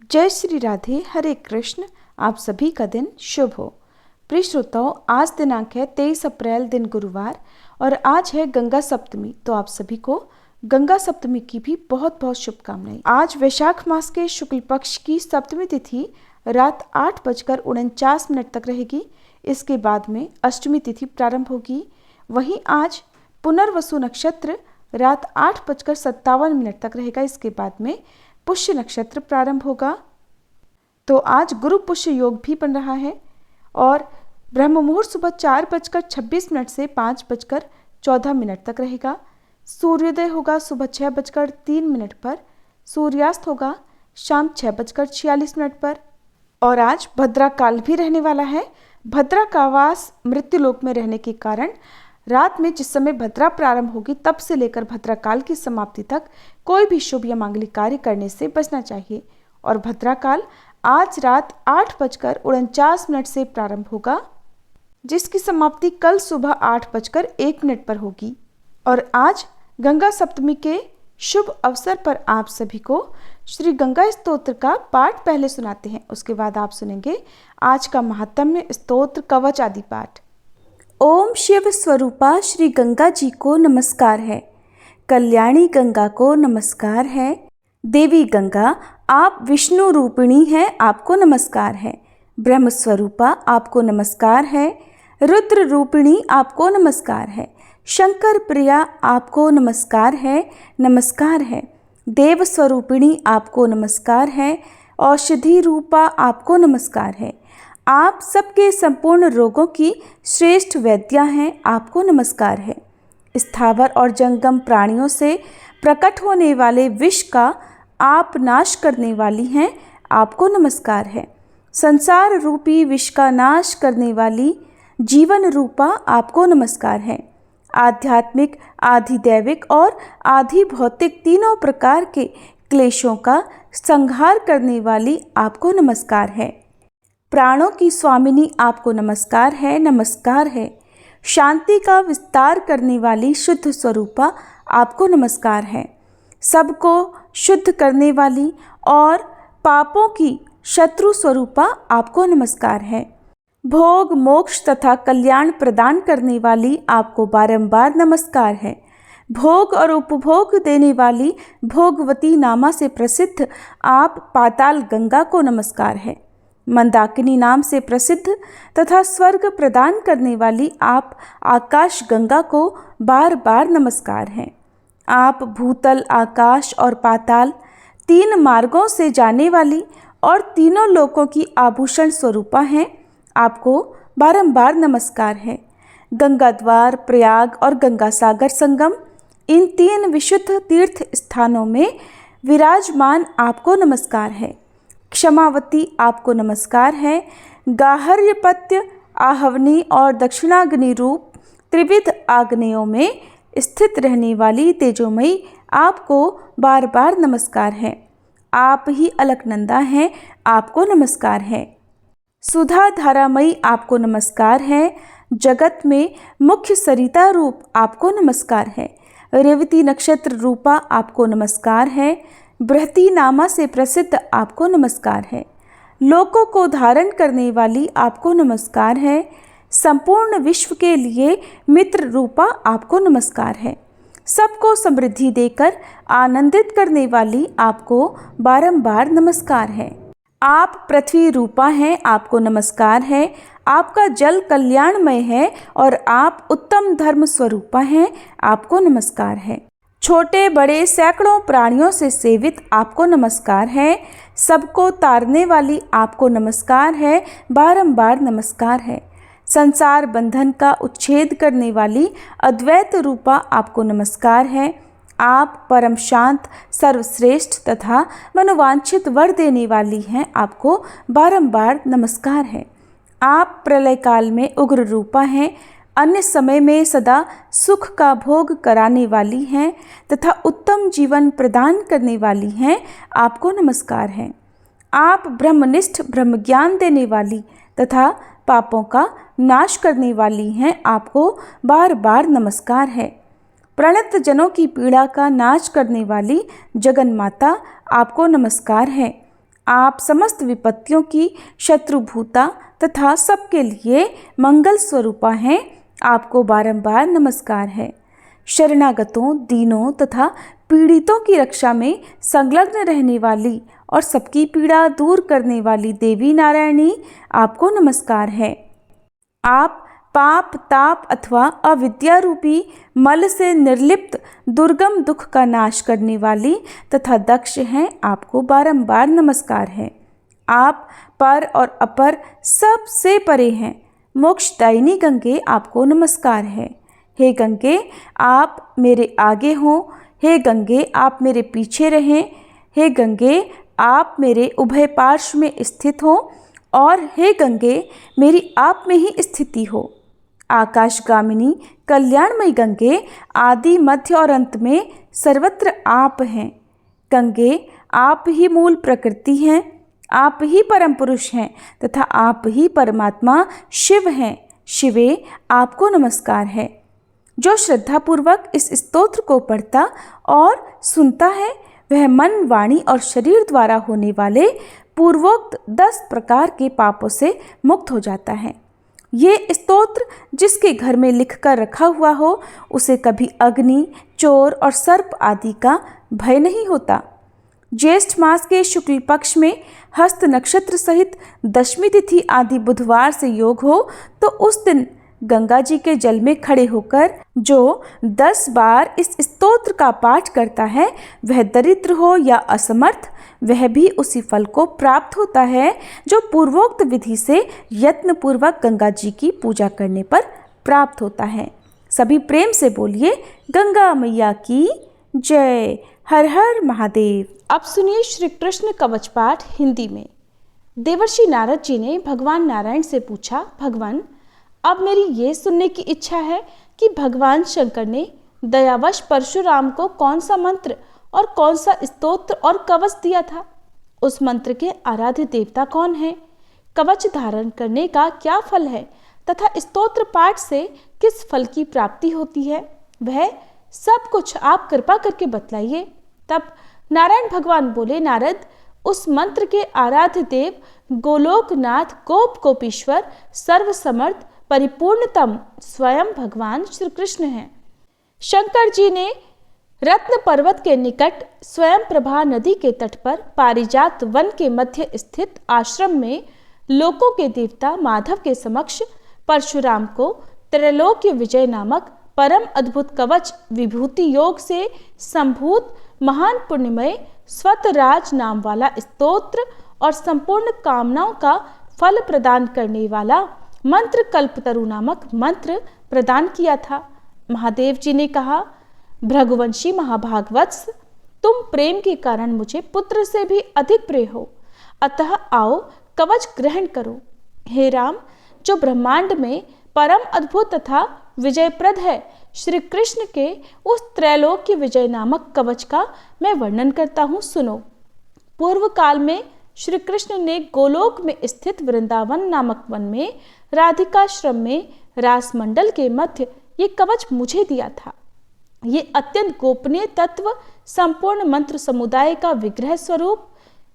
जय श्री राधे, हरे कृष्ण। आप सभी का दिन शुभ हो। प्रिय श्रोताओं, आज दिनांक है 23 अप्रैल दिन गुरुवार और आज है गंगा सप्तमी। तो आप सभी को गंगा सप्तमी की भी बहुत बहुत शुभकामनाएं। आज वैशाख मास के शुक्ल पक्ष की सप्तमी तिथि रात 8:49 तक रहेगी। इसके बाद में अष्टमी तिथि प्रारंभ होगी। वहीं आज पुनर्वसु नक्षत्र रात 8:57 तक रहेगा। इसके बाद में पुष्य नक्षत्र प्रारंभ होगा। तो आज गुरु पुष्य योग भी बन रहा है और ब्रह्म मुहूर्त सुबह 4:26 से 5:14 तक रहेगा। सूर्योदय होगा सुबह 6:03 पर। सूर्यास्त होगा शाम 6:46 पर। और आज भद्रा काल भी रहने वाला है। भद्रा का वास मृत्युलोक में रहने के कारण रात में जिस समय भद्रा प्रारंभ होगी तब से लेकर भद्रा काल की समाप्ति तक कोई भी शुभ या मांगलिक कार्य करने से बचना चाहिए। और भद्रा काल आज रात 8:49 से प्रारंभ होगा, जिसकी समाप्ति कल सुबह 8:01 पर होगी। और आज गंगा सप्तमी के शुभ अवसर पर आप सभी को श्री गंगा स्तोत्र का पाठ पहले सुनाते हैं। उसके बाद आप सुनेंगे आज का महात्म्य स्तोत्र कवच आदि पाठ। ओम शिव स्वरूपा श्री गंगा जी को नमस्कार है। कल्याणी गंगा को नमस्कार है। देवी गंगा आप विष्णु रूपिणी हैं, आपको नमस्कार है। ब्रह्म स्वरूपा आपको नमस्कार है। रुद्र रूपिणी आपको नमस्कार है। शंकर प्रिया आपको नमस्कार है, नमस्कार है। देव स्वरूपिणी आपको नमस्कार है। औषधि रूपा आपको नमस्कार है। आप सबके संपूर्ण रोगों की श्रेष्ठ वैद्या हैं, आपको नमस्कार है। स्थावर और जंगम प्राणियों से प्रकट होने वाले विष का आप नाश करने वाली हैं, आपको नमस्कार है। संसार रूपी विष का नाश करने वाली जीवन रूपा आपको नमस्कार है। आध्यात्मिक, आधिदैविक और आधि भौतिक तीनों प्रकार के क्लेशों का संहार करने वाली आपको नमस्कार है। प्राणों की स्वामिनी आपको नमस्कार है, नमस्कार है। शांति का विस्तार करने वाली शुद्ध स्वरूपा आपको नमस्कार है। सबको शुद्ध करने वाली और पापों की शत्रु स्वरूपा आपको नमस्कार है। भोग, मोक्ष तथा कल्याण प्रदान करने वाली आपको बारंबार नमस्कार है। भोग और उपभोग देने वाली भोगवती नामा से प्रसिद्ध आप पाताल गंगा को नमस्कार है। मंदाकिनी नाम से प्रसिद्ध तथा स्वर्ग प्रदान करने वाली आप आकाश गंगा को बार बार नमस्कार है। आप भूतल, आकाश और पाताल तीन मार्गों से जाने वाली और तीनों लोकों की आभूषण स्वरूपा हैं, आपको बारंबार नमस्कार है। गंगा द्वार, प्रयाग और गंगा सागर संगम, इन तीन विशुद्ध तीर्थ स्थानों में विराजमान आपको नमस्कार है। क्षमावती आपको नमस्कार है। गाहर्यपत्य, आहवनी और दक्षिणाग्नि रूप त्रिविध आग्नेयों में स्थित रहने वाली तेजोमयी आपको बार बार नमस्कार है। आप ही अलकनंदा हैं, आपको नमस्कार है। सुधा धारामयी आपको नमस्कार है। जगत में मुख्य सरिता रूप आपको नमस्कार है। रेवती नक्षत्र रूपा आपको नमस्कार है। बृहति नामा से प्रसिद्ध आपको नमस्कार है। लोकों को धारण करने वाली आपको नमस्कार है। संपूर्ण विश्व के लिए मित्र रूपा आपको नमस्कार है। सबको समृद्धि देकर आनंदित करने वाली आपको बारंबार नमस्कार है। आप पृथ्वी रूपा हैं, आपको नमस्कार है। आपका जल कल्याणमय है और आप उत्तम धर्म स्वरूपा हैं, आपको नमस्कार है। छोटे बड़े सैकड़ों प्राणियों से सेवित आपको नमस्कार है। सबको तारने वाली आपको नमस्कार है, बारंबार नमस्कार है। संसार बंधन का उच्छेद करने वाली अद्वैत रूपा आपको नमस्कार है। आप परम शांत, सर्वश्रेष्ठ तथा मनोवांछित वर देने वाली हैं, आपको बारंबार नमस्कार है। आप प्रलय काल में उग्र रूपा हैं, अन्य समय में सदा सुख का भोग कराने वाली हैं तथा उत्तम जीवन प्रदान करने वाली हैं, आपको नमस्कार है। आप ब्रह्मनिष्ठ, ब्रह्म ज्ञान देने वाली तथा पापों का नाश करने वाली हैं, आपको बार बार नमस्कार है। प्रणत जनों की पीड़ा का नाश करने वाली जगन माता आपको नमस्कार है। आप समस्त विपत्तियों की शत्रुभूता तथा सबके लिए मंगल स्वरूपा हैं। आपको बारंबार नमस्कार है। शरणागतों, दीनों तथा पीड़ितों की रक्षा में संलग्न रहने वाली और सबकी पीड़ा दूर करने वाली देवी नारायणी, आपको नमस्कार है। आप पाप, ताप अथवा अविद्या रूपी मल से निर्लिप्त दुर्गम दुख का नाश करने वाली तथा दक्ष हैं। आपको बारंबार नमस्कार है। आप पर और अपर सबसे परे हैं। मोक्षदायिनी गंगे, आपको नमस्कार है। हे गंगे, आप मेरे आगे हों। हे गंगे, आप मेरे पीछे रहें। हे गंगे, आप मेरे उभय पार्श्व में स्थित हो। और हे गंगे, मेरी आप में ही स्थिति हो। आकाशगामिनी कल्याणमयी गंगे, आदि मध्य और अंत में सर्वत्र आप हैं। गंगे, आप ही मूल प्रकृति हैं, आप ही परम पुरुष हैं तथा आप ही परमात्मा शिव हैं। शिवे, आपको नमस्कार है। जो श्रद्धापूर्वक इस स्तोत्र को पढ़ता और सुनता है, वह मन, वाणी और शरीर द्वारा होने वाले पूर्वोक्त 10 प्रकार के पापों से मुक्त हो जाता है। ये स्तोत्र जिसके घर में लिख कर रखा हुआ हो, उसे कभी अग्नि, चोर और सर्प आदि का भय नहीं होता। ज्येष्ठ मास के शुक्ल पक्ष में हस्त नक्षत्र सहित दशमी तिथि आदि बुधवार से योग हो, तो उस दिन गंगा जी के जल में खड़े होकर जो 10 बार इस स्तोत्र का पाठ करता है, वह दरिद्र हो या असमर्थ, वह भी उसी फल को प्राप्त होता है जो पूर्वोक्त विधि से यत्न पूर्वक गंगा जी की पूजा करने पर प्राप्त होता है। सभी प्रेम से बोलिए, गंगा मैया की जय। हर हर महादेव। अब सुनिए श्री कृष्ण कवच पाठ हिंदी में। देवर्षि नारद जी ने भगवान नारायण से पूछा, भगवान, अब मेरी ये सुनने की इच्छा है कि भगवान शंकर ने दयावश परशुराम को कौन सा मंत्र और कौन सा स्तोत्र और कवच दिया था। उस मंत्र के आराध्य देवता कौन है, कवच धारण करने का क्या फल है तथा स्तोत्र पाठ से किस फल की प्राप्ति होती है, वह सब कुछ आप कृपा करके बतलाइए। तब नारायण भगवान बोले, नारद, उस मंत्र के आराध्य देव गोलोकनाथ, गोप गोपीश्वर, सर्वसमर्थ, परिपूर्णतम स्वयं भगवान श्री कृष्ण हैं। शंकर जी ने रत्न पर्वत के निकट स्वयं प्रभा नदी के तट पर पारिजात वन के मध्य स्थित आश्रम में लोकों के देवता माधव के समक्ष परशुराम को त्रैलोक्य विजय नामक परम अद्भुत कवच विभूति योग से संभूत महान पुण्यमय स्वतराज नाम वाला स्तोत्र और संपूर्ण कामनाओं का फल प्रदान करने वाला मंत्र कल्पतरु नामक मंत्र प्रदान किया था। महादेव जी ने कहा, भृगुवंशी महाभागवत्स, तुम प्रेम के कारण मुझे पुत्र से भी अधिक प्रिय हो, अतः आओ कवच ग्रहण करो। हे राम, जो ब्रह्मांड में परम अद्भुत तथा विजयप्रद है, श्री कृष्ण के उस त्रैलोक्य विजय नामक कवच का मैं वर्णन करता हूँ, सुनो। पूर्व काल में श्री कृष्ण ने गोलोक में स्थित वृंदावन नामक वन में राधिकाश्रम में रासमंडल के मध्य ये कवच मुझे दिया था। ये अत्यंत गोपनीय तत्व संपूर्ण मंत्र समुदाय का विग्रह स्वरूप,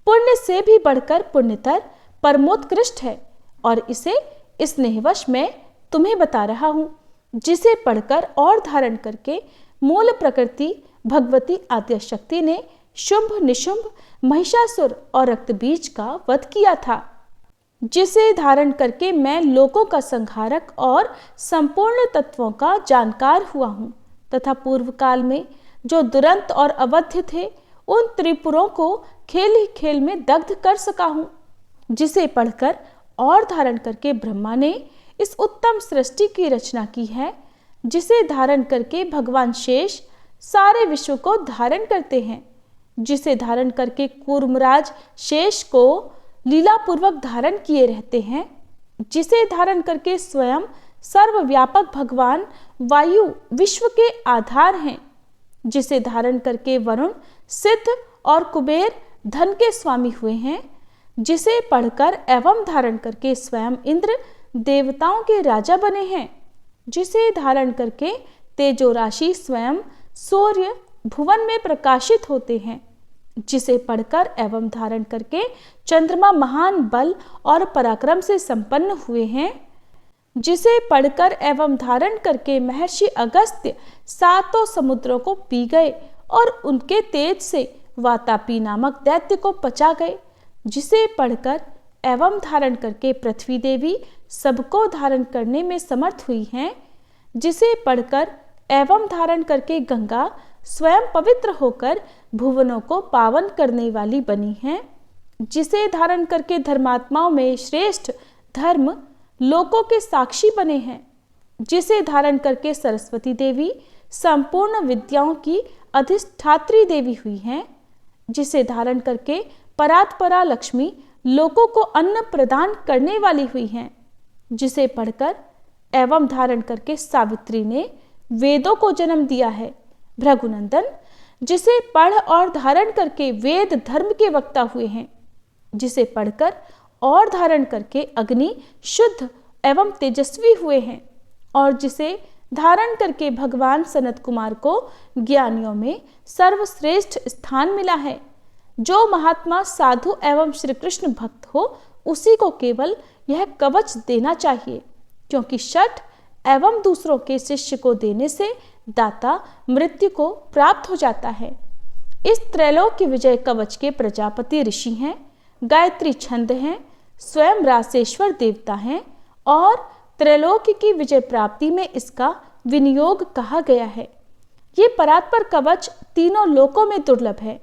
पुण्य से भी बढ़कर पुण्यतर, परमोत्कृष्ट है और इसे स्नेहवश मैं तुम्हें बता रहा हूँ, जिसे पढ़कर और धारण करके मूल प्रकृति भगवती आद्यशक्ति ने शुंभ निशुंभ महिषासुर और रक्तबीज का वध किया था, जिसे धारण करके मैं लोकों का संहारक और संपूर्ण तत्वों का जानकार हुआ हूँ तथा पूर्व काल में जो दुरंत और अवध्य थे, उन त्रिपुरों को खेल ही खेल में दग्ध कर सका हूँ, जिसे पढ़कर और धारण करके ब्रह्मा ने इस उत्तम सृष्टि की रचना की है, जिसे धारण करके भगवान शेष सारे विश्व को धारण करते हैं, जिसे धारण करके कूर्मराज शेष को लीलापूर्वक धारण किए रहते हैं, जिसे धारण करके स्वयं सर्वव्यापक भगवान वायु विश्व के आधार हैं, जिसे धारण करके वरुण सिद्ध और कुबेर धन के स्वामी हुए हैं, जिसे पढ़कर एवं धारण करके स्वयं इंद्र देवताओं के राजा बने हैं, जिसे धारण करके तेजो राशि स्वयं सूर्य भुवन में प्रकाशित होते हैं, जिसे पढ़कर एवं धारण करके चंद्रमा महान बल और पराक्रम से संपन्न हुए हैं। जिसे पढ़कर एवं धारण करके महर्षि अगस्त्य सातों समुद्रों को पी गए और उनके तेज से वातापी नामक दैत्य को पचा गए। जिसे पढ़कर एवं धारण करके पृथ्वी देवी सबको धारण करने में समर्थ हुई हैं। जिसे पढ़कर एवं धारण करके गंगा स्वयं पवित्र होकर भुवनों को पावन करने वाली बनी है। जिसे धारण करके धर्मात्माओं में श्रेष्ठ धर्म लोकों के साक्षी बने हैं। जिसे धारण करके सरस्वती देवी संपूर्ण विद्याओं की अधिष्ठात्री देवी हुई हैं। जिसे धारण करके परात्परा लक्ष्मी लोकों को अन्न प्रदान करने वाली हुई हैं। जिसे पढ़कर एवं धारण करके सावित्री ने वेदों को जन्म दिया है। भृगुनंदन, जिसे पढ़ और धारण करके वेद धर्म के वक्ता हुए हैं। जिसे पढ़कर और धारण करके अग्नि शुद्ध एवं तेजस्वी हुए हैं। और जिसे धारण करके भगवान सनत कुमार को ज्ञानियों में सर्वश्रेष्ठ स्थान मिला है। जो महात्मा साधु एवं श्री कृष्ण भक्त हो उसी को केवल यह कवच देना चाहिए, क्योंकि शठ एवं दूसरों के शिष्य को देने से दाता मृत्यु को प्राप्त हो जाता है। इस त्रैलोक के विजय कवच के प्रजापति ऋषि हैं, गायत्री छंद हैं, स्वयं रासेश्वर देवता हैं और त्रैलोक की विजय प्राप्ति में इसका विनियोग कहा गया है। ये परात्पर कवच तीनों लोकों में दुर्लभ है।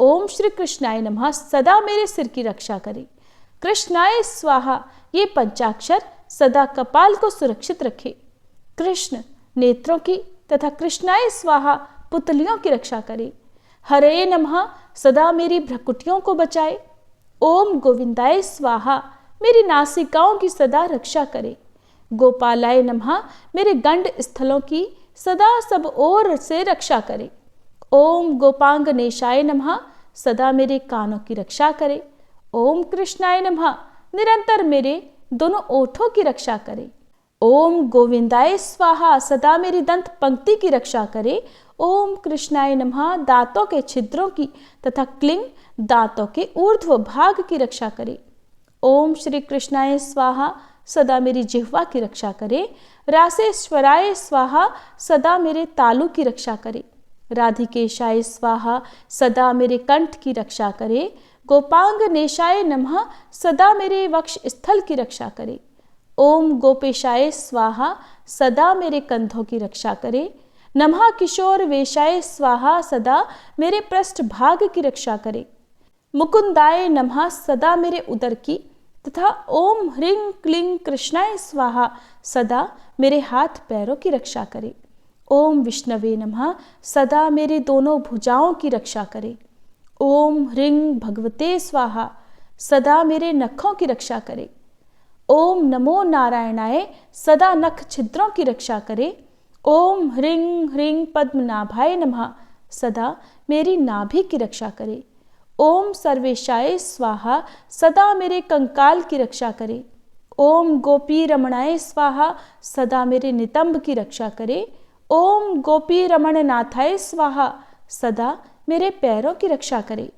ओम श्री कृष्णाय नमः सदा मेरे सिर की रक्षा करे। कृष्णाय स्वाहा ये पंचाक्षर सदा कपाल को सुरक्षित रखे। कृष्ण नेत्रों की तथा कृष्णाय स्वाहा पुतलियों की रक्षा करे। हरे नमः सदा मेरी भ्रकुटियों को बचाए। ओम गोविंदाय स्वाहा मेरी नासिकाओं की सदा रक्षा करे। गोपालाय नमः मेरे गंड स्थलों की सदा सब ओर से रक्षा करे। ओम गोपांगनेशाय नमः सदा मेरे कानों की रक्षा करे। ओम कृष्णाय नमः निरंतर मेरे दोनों ओठों की रक्षा करे। ओम गोविंदाय स्वाहा सदा मेरी दंत पंक्ति की रक्षा करे। ओम कृष्णाय नमः दांतों के छिद्रों की तथा क्लिंग दांतों के ऊर्ध्व भाग की रक्षा करे। ओम श्री कृष्णाय स्वाहा सदा मेरी जिह्वा की रक्षा करे। रासेश्वराय स्वाहा सदा मेरे तालु की रक्षा करे। राधिकेशाय स्वाहा सदा मेरे कंठ की रक्षा करे। गोपांगनेशाय नमः सदा मेरे वक्ष स्थल की रक्षा करे। ओम गोपेशाय स्वाहा सदा मेरे कंधों की रक्षा करे। नमः किशोर वेशाय स्वाहा सदा मेरे पृष्ठ भाग की रक्षा करे। मुकुंदाय नमः सदा मेरे उदर की तथा ओम ह्रीं क्लीं कृष्णाय स्वाहा सदा मेरे हाथ पैरों की रक्षा करे। ओम विष्णवे नमः सदा मेरी दोनों भुजाओं की रक्षा करे। ओम ह्रीं भगवते स्वाहा सदा मेरे नखों की रक्षा करे। ओम नमो नारायणाय सदा नख छिद्रों की रक्षा करे। ओम ह्रीं ह्रीं पद्मनाभाय नमः सदा मेरी नाभि की रक्षा करे। ओम सर्वेशाय स्वाहा सदा मेरे कंकाल की रक्षा करे। ओम गोपी रमणाय स्वाहा सदा मेरे नितंब की रक्षा करे। ओम गोपी रमण नाथाय स्वाहा सदा मेरे पैरों की रक्षा करे।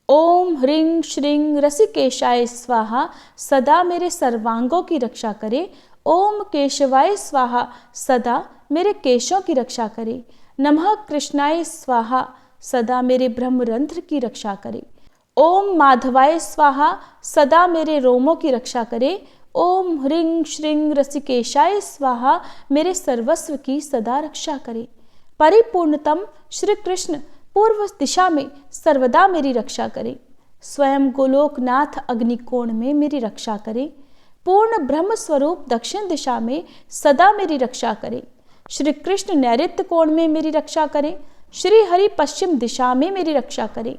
ओम ह्रीं श्रीं रसिकेशाय स्वाहा सदा मेरे सर्वांगों की रक्षा करे। ओम केशवाय स्वाहा सदा मेरे केशों की रक्षा करे। नमः कृष्णाय स्वाहा सदा मेरे ब्रह्मरंध्र की रक्षा करे। ओम माधवाय स्वाहा सदा मेरे रोमों की रक्षा करे। ओम ह्रीं श्रीं रसिकेशाय स्वाहा मेरे सर्वस्व की सदा रक्षा करे। परिपूर्णतम श्री कृष्ण पूर्व दिशा में सर्वदा मेरी रक्षा करे। स्वयं गोलोकनाथ अग्निकोण में मेरी रक्षा करे। पूर्ण ब्रह्म स्वरूप दक्षिण दिशा में सदा मेरी रक्षा करे। श्री कृष्ण नैऋत्य कोण में मेरी रक्षा करे। श्री हरि पश्चिम दिशा में मेरी रक्षा करे।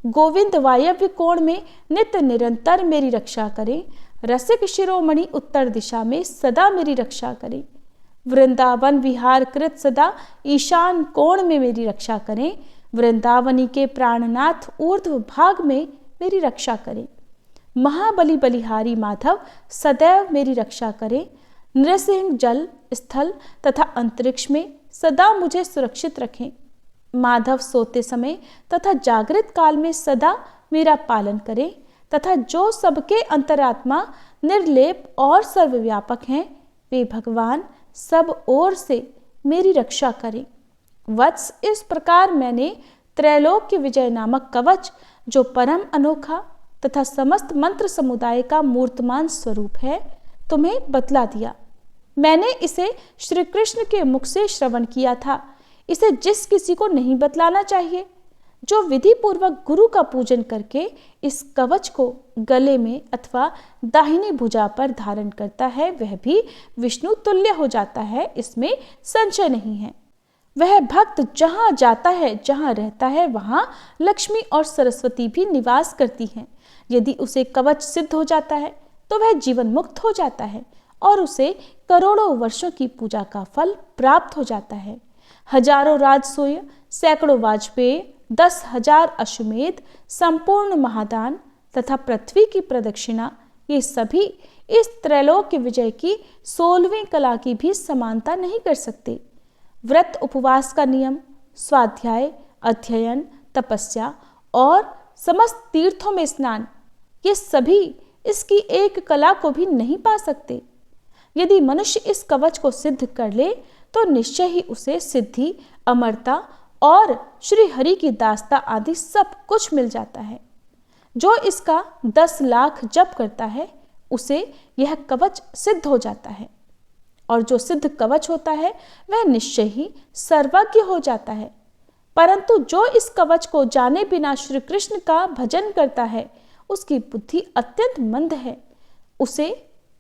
गोविंद वायव्य कोण में नित्य निरंतर मेरी रक्षा करे। रसिक शिरोमणि उत्तर दिशा में सदा मेरी रक्षा करे। वृंदावन विहार कृत सदा ईशान कोण में मेरी रक्षा करें। वृंदावनी के प्राणनाथ ऊर्ध्व भाग में मेरी रक्षा करें। महाबली बलिहारी माधव सदैव मेरी रक्षा करें। नृसिंह जल स्थल तथा अंतरिक्ष में सदा मुझे सुरक्षित रखें। माधव सोते समय तथा जागृत काल में सदा मेरा पालन करें तथा जो सबके अंतरात्मा निर्लेप और सर्वव्यापक हैं, वे भगवान सब ओर से मेरी रक्षा करें। वत्स, इस प्रकार मैंने त्रैलोक्य विजय नामक कवच, जो परम अनोखा तथा समस्त मंत्र समुदाय का मूर्तमान स्वरूप है, तुम्हें बतला दिया। मैंने इसे श्री कृष्ण के मुख से श्रवण किया था। इसे जिस किसी को नहीं बतलाना चाहिए, जो विधि पूर्वक गुरु का पूजन करके इस कवच को गले में अथवा दाहिनी भुजा पर धारण करता है, वह भी विष्णु तुल्य हो जाता है, इसमें संशय नहीं है। वह भक्त जहाँ जाता है, जहाँ रहता है, वहाँ लक्ष्मी और सरस्वती भी निवास करती हैं। यदि उसे कवच सिद्ध हो जाता है तो वह जीवन मुक्त हो जाता है और उसे करोड़ों वर्षों की पूजा का फल प्राप्त हो जाता है। हजारों राजसूय, सैकड़ों वाजपेय, 10,000 अश्वमेध, संपूर्ण महादान तथा पृथ्वी की प्रदक्षिणा, ये सभी इस त्रैलोक्य विजय की 16वीं कला की भी समानता नहीं कर सकते। व्रत, उपवास का नियम, स्वाध्याय, अध्ययन, तपस्या और समस्त तीर्थों में स्नान, ये सभी इसकी एक कला को भी नहीं पा सकते। यदि मनुष्य इस कवच को सिद्ध कर ले तो निश्चय ही उसे सिद्धि, अमरता और श्री हरि की दास्ता आदि सब कुछ मिल जाता है। जो इसका 10 लाख जप करता है, उसे यह कवच सिद्ध हो जाता है, और जो सिद्ध कवच होता है वह निश्चय ही सर्वज्ञ हो जाता है। परंतु जो इस कवच को जाने बिना श्री कृष्ण का भजन करता है, उसकी बुद्धि अत्यंत मंद है। उसे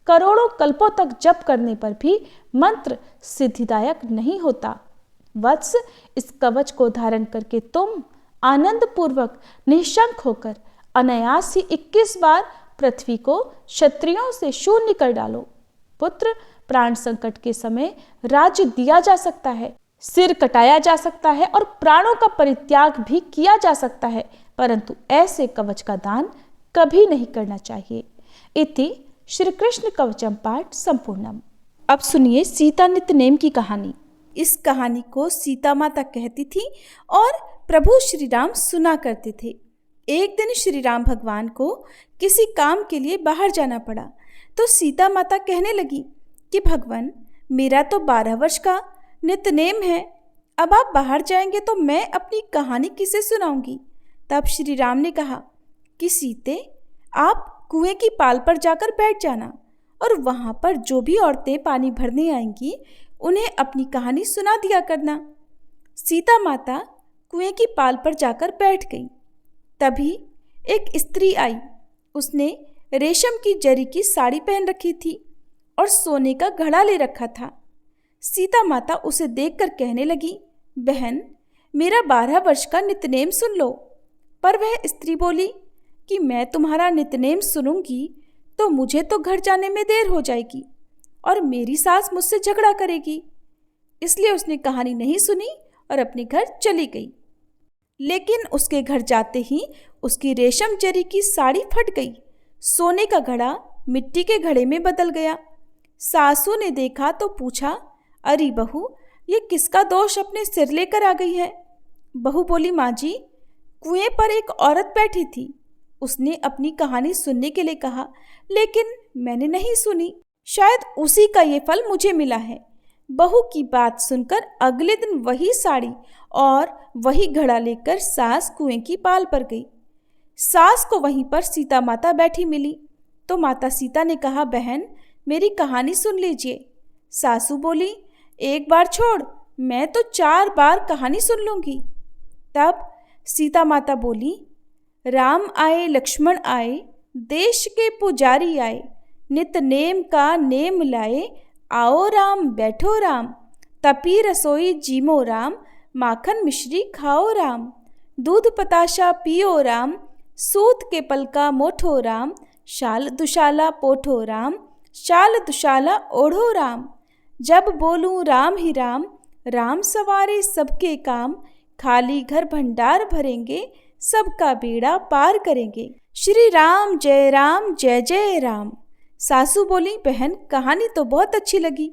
करोड़ों कल्पों तक जप करने पर भी मंत्र सिद्धिदायक नहीं होता। वत्स, इस कवच को धारण करके तुम आनंद पूर्वक निःशंक होकर अनायास ही 21 बार पृथ्वी को क्षत्रियों से शून्य कर डालो। पुत्र, प्राण संकट के समय राज्य दिया जा सकता है, सिर कटाया जा सकता है और प्राणों का परित्याग भी किया जा सकता है, परंतु ऐसे कवच का दान कभी नहीं करना चाहिए। इति श्री कृष्ण कवचम पाठ संपूर्णम। अब सुनिए सीता नित्यनेम की कहानी। इस कहानी को सीता माता कहती थी और प्रभु श्री राम सुना करते थे। एक दिन श्री राम भगवान को किसी काम के लिए बाहर जाना पड़ा, तो सीता माता कहने लगी कि भगवान, मेरा तो 12 वर्ष का नित्यनेम है, अब आप बाहर जाएंगे तो मैं अपनी कहानी किसे सुनाऊंगी। तब श्री राम ने कहा कि सीते, आप कुएं की पाल पर जाकर बैठ जाना और वहां पर जो भी औरतें पानी भरने आएंगी उन्हें अपनी कहानी सुना दिया करना। सीता माता कुएं की पाल पर जाकर बैठ गई। तभी एक स्त्री आई। उसने रेशम की जरी की साड़ी पहन रखी थी और सोने का घड़ा ले रखा था। सीता माता उसे देखकर कहने लगी, बहन, मेरा 12 वर्ष का नित्यनेम सुन लो। पर वह स्त्री बोली कि मैं तुम्हारा नित्यनेम सुनूंगी तो मुझे तो घर जाने में देर हो जाएगी और मेरी सास मुझसे झगड़ा करेगी। इसलिए उसने कहानी नहीं सुनी और अपने घर चली गई। लेकिन उसके घर जाते ही उसकी रेशम जरी की साड़ी फट गई। सोने का घड़ा मिट्टी के घड़े में बदल गया। सासू ने देखा तो पूछा, अरे बहू, ये किसका दोष अपने सिर लेकर आ गई है। बहू बोली, माँ जी, कुएं पर एक औरत बैठी थी। उसने अपनी कहानी सुनने के लिए कहा, लेकिन मैंने नहीं सुनी। शायद उसी का ये फल मुझे मिला है। बहू की बात सुनकर अगले दिन वही साड़ी और वही घड़ा लेकर सास कुएं की पाल पर गई। सास को वहीं पर सीता माता बैठी मिली तो माता सीता ने कहा, बहन, मेरी कहानी सुन लीजिए। सासू बोली, एक बार छोड़, मैं तो 4 बार कहानी सुन लूंगी। तब सीता माता बोली, राम आए लक्ष्मण आए, देश के पुजारी आए, नित नेम का नेम लाए, आओ राम बैठो राम, तपी रसोई जीमो राम, माखन मिश्री खाओ राम, दूध पताशा पियो राम, सूत के पलका मोठो राम, शाल दुशाला पोठो राम, शाल दुशाला ओढ़ो राम, जब बोलूं राम ही राम, राम सवारे सबके काम, खाली घर भंडार भरेंगे, सबका बेड़ा पार करेंगे, श्री राम जय जय राम। सासू बोली, बहन, कहानी तो बहुत अच्छी लगी।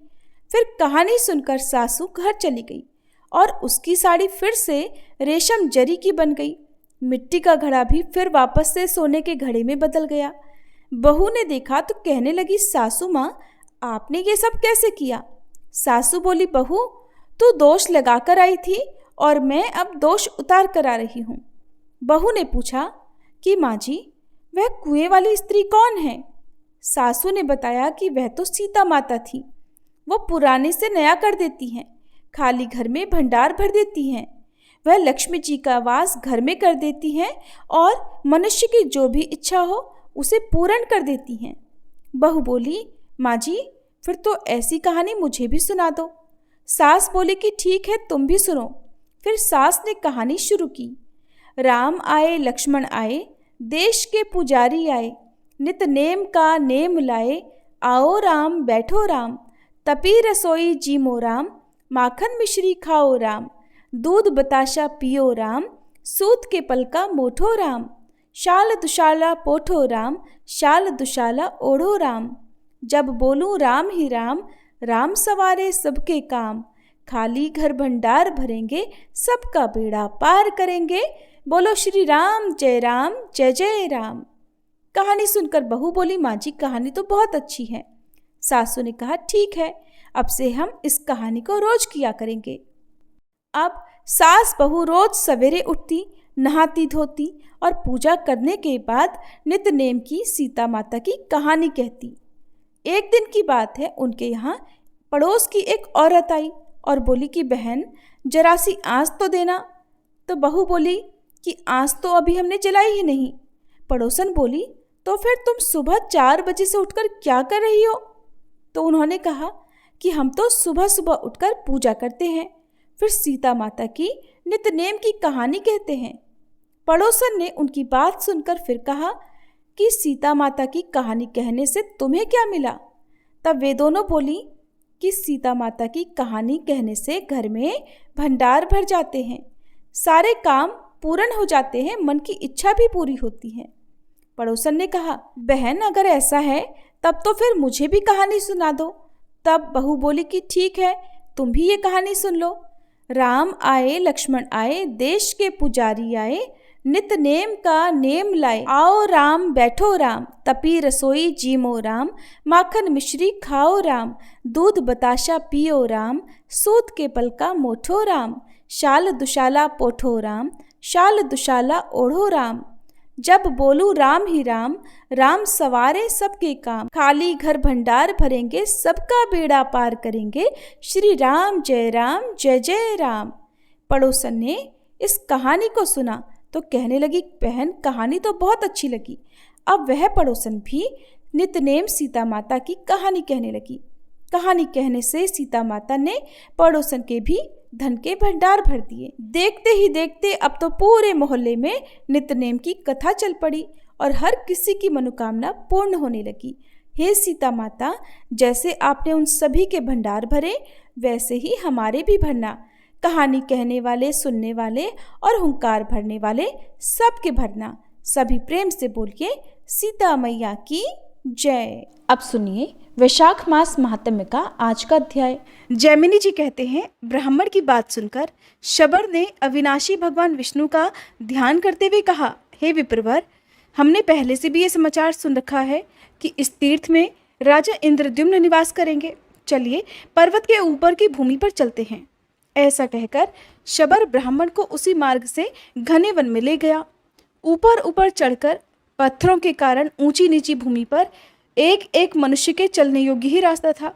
फिर कहानी सुनकर सासू घर चली गई और उसकी साड़ी फिर से रेशम जरी की बन गई। मिट्टी का घड़ा भी फिर वापस से सोने के घड़े में बदल गया। बहू ने देखा तो कहने लगी, सासू माँ, आपने ये सब कैसे किया? सासू बोली, बहू, तू दोष लगा कर आई थी और मैं अब दोष उतार कर आ रही हूँ। बहू ने पूछा कि माँ जी, वह कुएं वाली स्त्री कौन है? सासू ने बताया कि वह तो सीता माता थी। वो पुराने से नया कर देती हैं, खाली घर में भंडार भर देती हैं। वह लक्ष्मी जी का वास घर में कर देती हैं और मनुष्य की जो भी इच्छा हो उसे पूर्ण कर देती हैं। बहू बोली, माँ जी, फिर तो ऐसी कहानी मुझे भी सुना दो। सास बोली कि ठीक है, तुम भी सुनो। फिर सास ने कहानी शुरू की। राम आए, लक्ष्मण आए, देश के पुजारी आए, नित नेम का नेम लाए, आओ राम बैठो राम, तपी रसोई जीमो राम, माखन मिश्री खाओ राम, दूध बताशा पियो राम, सूत के पलका मोठो राम, शाल दुशाला पोठो राम, शाल दुशाला ओढ़ो राम। जब बोलूं राम ही राम, राम सवारे सबके काम, खाली घर भंडार भरेंगे, सबका बेड़ा पार करेंगे, बोलो श्री राम जय जय राम। कहानी सुनकर बहू बोली, माँ जी, कहानी तो बहुत अच्छी है। सासू ने कहा, ठीक है, अब से हम इस कहानी को रोज किया करेंगे। अब सास बहू रोज सवेरे उठती, नहाती धोती और पूजा करने के बाद नित नेम की सीता माता की कहानी कहती। एक दिन की बात है, उनके यहाँ पड़ोस की एक औरत आई और बोली कि बहन, जरा सी आँच तो देना। तो बहू बोली कि आँच तो अभी हमने जलाई ही नहीं। पड़ोसन बोली, तो फिर तुम सुबह 4 बजे से उठकर क्या कर रही हो? तो उन्होंने कहा कि हम तो सुबह सुबह उठकर पूजा करते हैं, फिर सीता माता की नितनेम की कहानी कहते हैं। पड़ोसन ने उनकी बात सुनकर फिर कहा कि सीता माता की कहानी कहने से तुम्हें क्या मिला? तब वे दोनों बोली कि सीता माता की कहानी कहने से घर में भंडार भर जाते हैं, सारे काम पूर्ण हो जाते हैं, मन की इच्छा भी पूरी होती है। पड़ोसन ने कहा, बहन, अगर ऐसा है तब तो फिर मुझे भी कहानी सुना दो। तब बहू बोली कि ठीक है, तुम भी ये कहानी सुन लो। राम आए, लक्ष्मण आए, देश के पुजारी आए, नित नेम का नेम लाए, आओ राम बैठो राम, तपी रसोई जीमो राम, माखन मिश्री खाओ राम, दूध बताशा पियो राम, सूत के पलका मोठो राम, शाल दुशाला पोठो राम, शाल दुशाला ओढ़ो राम। जब बोलूं राम ही राम, राम सवारे सबके काम, खाली घर भंडार भरेंगे, सबका बेड़ा पार करेंगे, श्री राम जय जय राम। पड़ोसन ने इस कहानी को सुना तो कहने लगी, बहन, कहानी तो बहुत अच्छी लगी। अब वह पड़ोसन भी नितनेम सीता माता की कहानी कहने लगी। कहानी कहने से सीता माता ने पड़ोसन के भी धन के भंडार भर दिए। देखते ही देखते अब तो पूरे मोहल्ले में नितनेम की कथा चल पड़ी और हर किसी की मनोकामना पूर्ण होने लगी। हे सीता माता, जैसे आपने उन सभी के भंडार भरे, वैसे ही हमारे भी भरना। कहानी कहने वाले, सुनने वाले और हुंकार भरने वाले सबके भरना। सभी प्रेम से बोलिए, सीता मैया की जय। अब सुनिए वैशाख मास महात्म्य का आज का अध्याय। जैमिनी जी कहते हैं, ब्राह्मण की बात सुनकर शबर ने अविनाशी भगवान विष्णु का ध्यान करते हुए कहा, हे विप्रवर, हमने पहले से भी ये समाचार सुन रखा है कि इस तीर्थ में राजा इंद्रद्युम्न निवास करेंगे। चलिए पर्वत के ऊपर की भूमि पर चलते हैं। ऐसा कहकर शबर ब्राह्मण को उसी मार्ग से घने वन में ले गया। ऊपर ऊपर चढ़कर पत्थरों के कारण ऊंची नीची भूमि पर एक एक मनुष्य के चलने योग्य ही रास्ता था,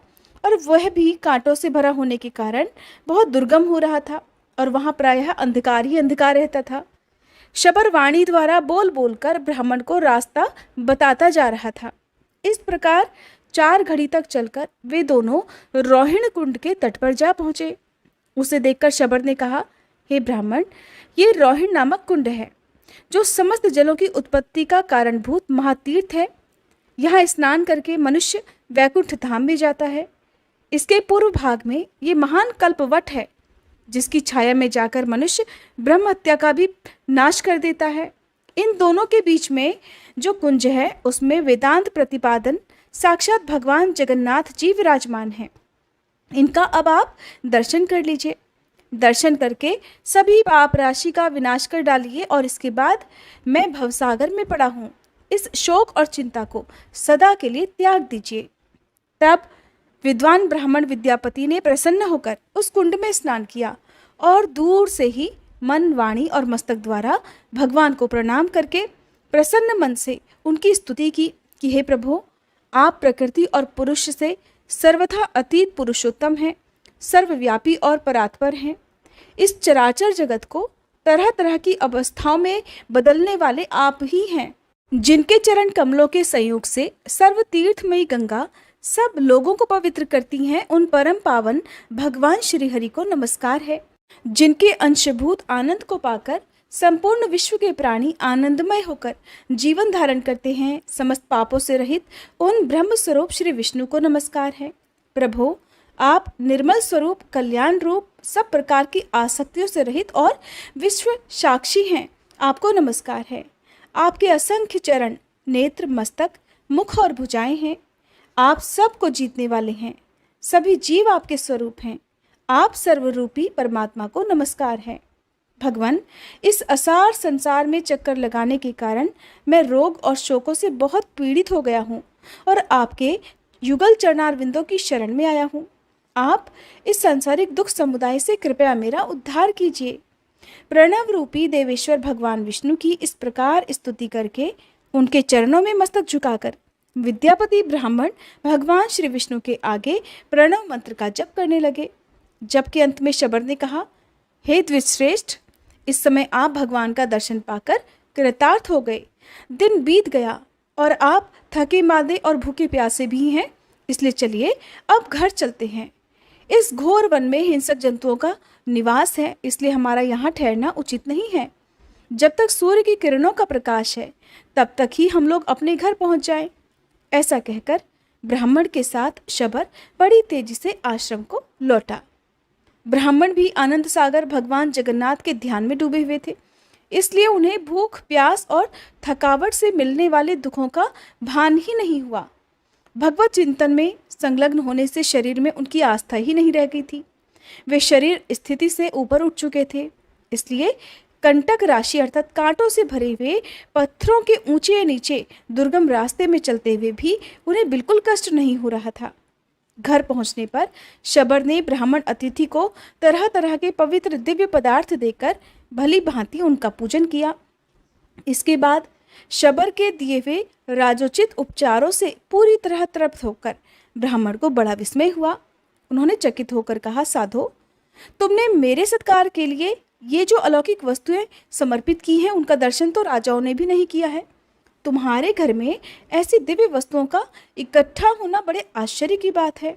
और वह भी कांटों से भरा होने के कारण बहुत दुर्गम हो रहा था, और वहाँ प्रायः अंधकार ही अंधकार रहता था। शबर वाणी द्वारा बोल बोलकर ब्राह्मण को रास्ता बताता जा रहा था। इस प्रकार 4 घड़ी तक चलकर वे दोनों रोहिणी कुंड के तट पर जा पहुँचे। उसे देखकर शबर ने कहा, हे ब्राह्मण, ये रोहिणी नामक कुंड है, जो समस्त जलों की उत्पत्ति का कारणभूत महातीर्थ है। यहाँ स्नान करके मनुष्य वैकुंठ धाम में जाता है। इसके पूर्व भाग में ये महान कल्पवट है, जिसकी छाया में जाकर मनुष्य ब्रह्म हत्या का भी नाश कर देता है। इन दोनों के बीच में जो कुंज है, उसमें वेदांत प्रतिपादन साक्षात भगवान जगन्नाथ जी विराजमान हैं। इनका अब आप दर्शन कर लीजिए। दर्शन करके सभी पाप राशि का विनाश कर डालिए और इसके बाद मैं भवसागर में पड़ा हूँ, इस शोक और चिंता को सदा के लिए त्याग दीजिए। तब विद्वान ब्राह्मण विद्यापति ने प्रसन्न होकर उस कुंड में स्नान किया और दूर से ही मन, वाणी और मस्तक द्वारा भगवान को प्रणाम करके प्रसन्न मन से उनकी स्तुति की कि हे प्रभु, आप प्रकृति और पुरुष से सर्वथा अतीत पुरुषोत्तम हैं, सर्वव्यापी और परात्पर हैं। इस चराचर जगत को तरह तरह की अवस्थाओं में बदलने वाले आप ही हैं, जिनके चरण कमलों के संयोग से सर्व तीर्थमयी गंगा सब लोगों को पवित्र करती हैं। उन परम पावन भगवान श्री हरि को नमस्कार है, जिनके अंशभूत आनंद को पाकर संपूर्ण विश्व के प्राणी आनंदमय होकर जीवन धारण करते हैं। समस्त पापों से रहित उन ब्रह्म स्वरूप श्री विष्णु को नमस्कार है। प्रभु, आप निर्मल स्वरूप, कल्याण रूप, सब प्रकार की आसक्तियों से रहित और विश्व साक्षी हैं। आपको नमस्कार है। आपके असंख्य चरण, नेत्र, मस्तक, मुख और भुजाएं हैं। आप सबको जीतने वाले हैं। सभी जीव आपके स्वरूप हैं। आप सर्वरूपी परमात्मा को नमस्कार है। भगवान, इस असार संसार में चक्कर लगाने के कारण मैं रोग और शोकों से बहुत पीड़ित हो गया हूँ और आपके युगल चरणारविंदों की शरण में आया हूँ। आप इस सांसारिक दुख समुदाय से कृपया मेरा उद्धार कीजिए। प्रणव रूपी देवेश्वर भगवान विष्णु की इस प्रकार स्तुति करके उनके चरणों में मस्तक झुकाकर विद्यापति ब्राह्मण भगवान श्री विष्णु के आगे प्रणव मंत्र का जप करने लगे। जबकि अंत में शबर ने कहा, हे द्विजश्रेष्ठ, इस समय आप भगवान का दर्शन पाकर कृतार्थ हो गए। दिन बीत गया और आप थके मांदे और भूखे प्यासे भी हैं, इसलिए चलिए अब घर चलते हैं। इस घोर वन में हिंसक जंतुओं का निवास है, इसलिए हमारा यहाँ ठहरना उचित नहीं है। जब तक सूर्य की किरणों का प्रकाश है तब तक ही हम लोग अपने घर पहुँच जाएं। ऐसा कहकर ब्राह्मण के साथ शबर बड़ी तेजी से आश्रम को लौटा। ब्राह्मण भी आनंद सागर भगवान जगन्नाथ के ध्यान में डूबे हुए थे, इसलिए उन्हें भूख, प्यास और थकावट से मिलने वाले दुखों का भान ही नहीं हुआ। भगवत चिंतन में संलग्न होने से शरीर में उनकी आस्था ही नहीं रह गई थी। वे शरीर स्थिति से ऊपर उठ चुके थे, इसलिए कंटक राशि अर्थात कांटों से भरे हुए पत्थरों के ऊंचे नीचे दुर्गम रास्ते में चलते हुए भी उन्हें बिल्कुल कष्ट नहीं हो रहा था। घर पहुंचने पर शबर ने ब्राह्मण अतिथि को तरह तरह के पवित्र दिव्य पदार्थ देकर भली भांति उनका पूजन किया। इसके बाद शबर के दिए हुए राजोचित उपचारों से पूरी तरह तृप्त होकर ब्राह्मण को बड़ा विस्मय हुआ। उन्होंने चकित होकर कहा, साधो, तुमने मेरे सत्कार के लिए ये जो अलौकिक वस्तुएं समर्पित की हैं, उनका दर्शन तो राजाओं ने भी नहीं किया है। तुम्हारे घर में ऐसी दिव्य वस्तुओं का इकट्ठा होना बड़े आश्चर्य की बात है।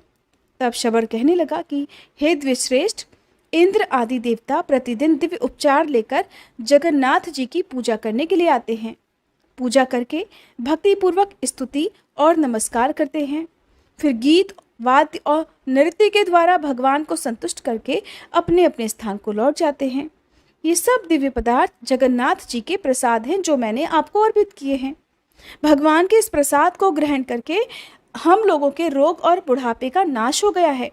तब शबर कहने लगा कि हे द्विजश्रेष्ठ, इंद्र आदि देवता प्रतिदिन दिव्य उपचार लेकर जगन्नाथ जी की पूजा करने के लिए आते हैं। पूजा करके भक्तिपूर्वक स्तुति और नमस्कार करते हैं। फिर गीत, वाद्य और नृत्य के द्वारा भगवान को संतुष्ट करके अपने अपने स्थान को लौट जाते हैं। ये सब दिव्य पदार्थ जगन्नाथ जी के प्रसाद हैं जो मैंने आपको अर्पित किए हैं। भगवान के इस प्रसाद को ग्रहण करके हम लोगों के रोग और बुढ़ापे का नाश हो गया है।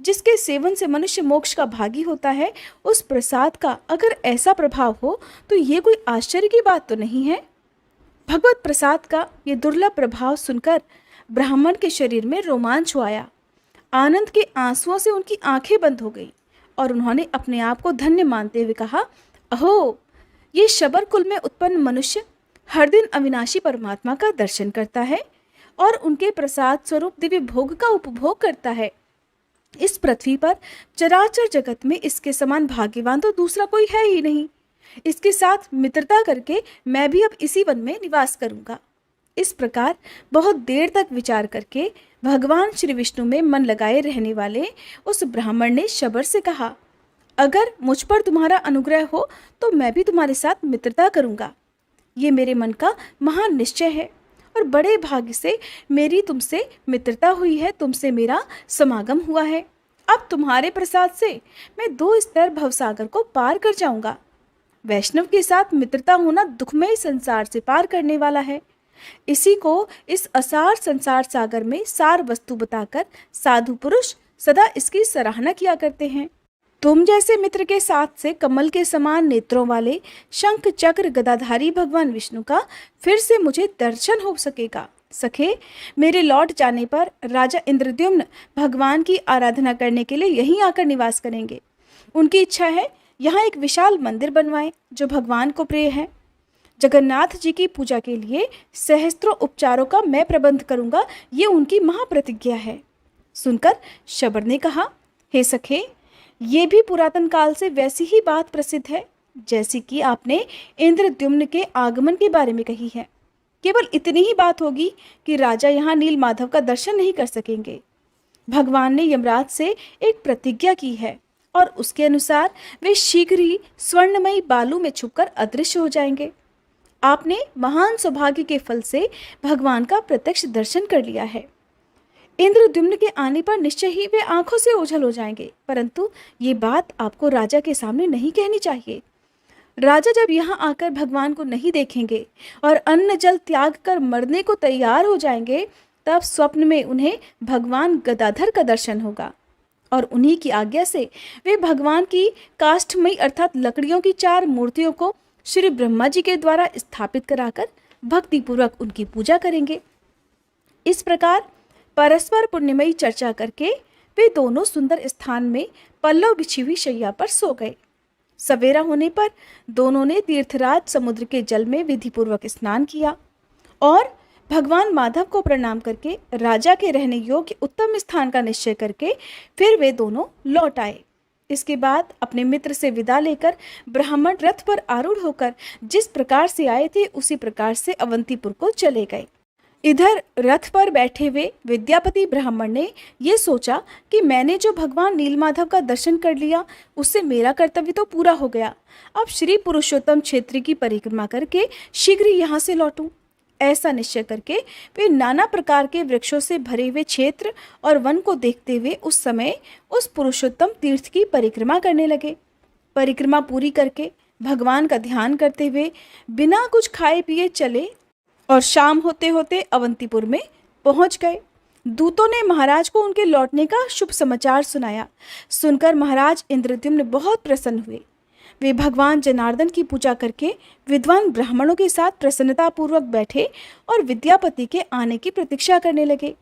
जिसके सेवन से मनुष्य मोक्ष का भागी होता है, उस प्रसाद का अगर ऐसा प्रभाव हो तो ये कोई आश्चर्य की बात तो नहीं है। भगवत प्रसाद का ये दुर्लभ प्रभाव सुनकर ब्राह्मण के शरीर में रोमांच आया। आनंद के आंसुओं से उनकी आंखें बंद हो गईं और उन्होंने अपने आप को धन्य मानते हुए कहा, अहो, ये शबर कुल में उत्पन्न मनुष्य हर दिन अविनाशी परमात्मा का दर्शन करता है और उनके प्रसाद स्वरूप दिव्य भोग का उपभोग करता है। इस पृथ्वी पर चराचर जगत में इसके समान भाग्यवान तो दूसरा कोई है ही नहीं। इसके साथ मित्रता करके मैं भी अब इसी वन में निवास करूंगा। इस प्रकार बहुत देर तक विचार करके भगवान श्री विष्णु में मन लगाए रहने वाले उस ब्राह्मण ने शबर से कहा, अगर मुझ पर तुम्हारा अनुग्रह हो तो मैं भी तुम्हारे साथ मित्रता करूंगा। ये मेरे मन का महान निश्चय है और बड़े भाग्य से मेरी तुमसे मित्रता हुई है, तुमसे मेरा समागम हुआ है। अब तुम्हारे प्रसाद से मैं 2 स्तर भवसागर को पार कर जाऊंगा। वैष्णव के साथ मित्रता होना दुखमय संसार से पार करने वाला है। इसी को इस असार संसार सागर में सार वस्तु बताकर साधु पुरुष सदा इसकी सराहना किया करते हैं। तुम जैसे मित्र के साथ से कमल के समान नेत्रों वाले शंख चक्र गदाधारी भगवान विष्णु का फिर से मुझे दर्शन हो सकेगा। सखे, मेरे लौट जाने पर राजा इंद्रद्युम्न भगवान की आराधना करने के लिए यहीं आकर निवास करेंगे। उनकी इच्छा है यहाँ एक विशाल मंदिर बनवाएं जो भगवान को प्रिय है। जगन्नाथ जी की पूजा के लिए सहस्त्रों उपचारों का मैं प्रबंध करूंगा, ये उनकी महाप्रतिज्ञा है। सुनकर शबर ने कहा, हे सखे, ये भी पुरातन काल से वैसी ही बात प्रसिद्ध है जैसी कि आपने इंद्रद्युम्न के आगमन के बारे में कही है। केवल इतनी ही बात होगी कि राजा यहाँ नील माधव का दर्शन नहीं कर सकेंगे। भगवान ने यमराज से एक प्रतिज्ञा की है और उसके अनुसार वे शीघ्र ही स्वर्णमयी बालू में छुपकर अदृश्य हो जाएंगे। आपने महान सौभाग्य के फल से भगवान का प्रत्यक्ष दर्शन कर लिया है। इंद्रद्युम्न के आने पर निश्चय ही वे आंखों से ओझल हो जाएंगे, परंतु ये बात आपको राजा के सामने नहीं कहनी चाहिए। राजा जब यहाँ आकर भगवान को नहीं देखेंगे और अन्न जल त्याग कर मरने को तैयार हो जाएंगे, तब स्वप्न में उन्हें भगवान गदाधर का दर्शन होगा और उन्हीं की आज्ञा से वे भगवान की काष्ठमयी अर्थात लकड़ियों की 4 मूर्तियों को श्री ब्रह्मा जी के द्वारा स्थापित कराकर भक्तिपूर्वक उनकी पूजा करेंगे। इस प्रकार परस्पर पुण्यमयी चर्चा करके वे दोनों सुंदर स्थान में पल्लव बिछी हुई शैया पर सो गए। सवेरा होने पर दोनों ने तीर्थराज समुद्र के जल में विधिपूर्वक स्नान किया और भगवान माधव को प्रणाम करके राजा के रहने योग्य उत्तम स्थान का निश्चय करके फिर वे दोनों लौट आए। इसके बाद अपने मित्र से विदा लेकर ब्राह्मण रथ पर आरूढ़ होकर जिस प्रकार से आए थे उसी प्रकार से अवंतीपुर को चले गए। इधर रथ पर बैठे हुए विद्यापति ब्राह्मण ने ये सोचा कि मैंने जो भगवान नीलमाधव का दर्शन कर लिया उससे मेरा कर्तव्य तो पूरा हो गया। अब श्री पुरुषोत्तम क्षेत्र की परिक्रमा करके शीघ्र ही यहाँ से लौटूं। ऐसा निश्चय करके वे नाना प्रकार के वृक्षों से भरे हुए क्षेत्र और वन को देखते हुए उस समय उस पुरुषोत्तम तीर्थ की परिक्रमा करने लगे। परिक्रमा पूरी करके भगवान का ध्यान करते हुए बिना कुछ खाए पिए चले और शाम होते होते अवंतीपुर में पहुंच गए। दूतों ने महाराज को उनके लौटने का शुभ समाचार सुनाया। सुनकर महाराज इंद्रद्युम्न बहुत प्रसन्न हुए। वे भगवान जनार्दन की पूजा करके विद्वान ब्राह्मणों के साथ प्रसन्नतापूर्वक बैठे और विद्यापति के आने की प्रतीक्षा करने लगे।